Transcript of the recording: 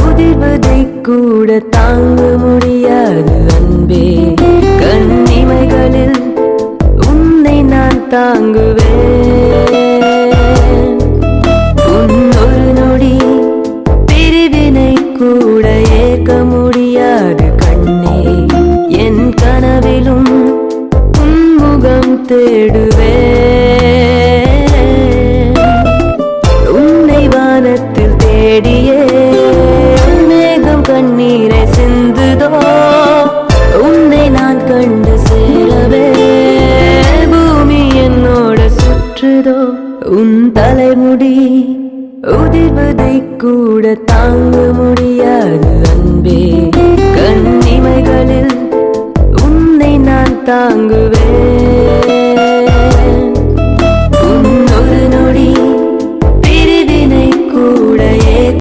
உதிர்வதை கூட தாங்க முடியாது அன்பே. கண்ணிமைகளில் உன்னை நான் தாங்குவேன். உன் ஒரு நொடி பிரிவினை கூட ஏற்க முடியாது கண்ணே. என் கனவிலும் உன்முகம் தேடுவேன். உன்னை வானத்தில் தேடியே மேகம் கண்ணீரை சிந்துதோ. உன்னை நான் கண்டு சேரவே பூமி என்னோட சுற்றுதோ. உன் தலைமுடி உதிர்வதை கூட தாங்க முடியாது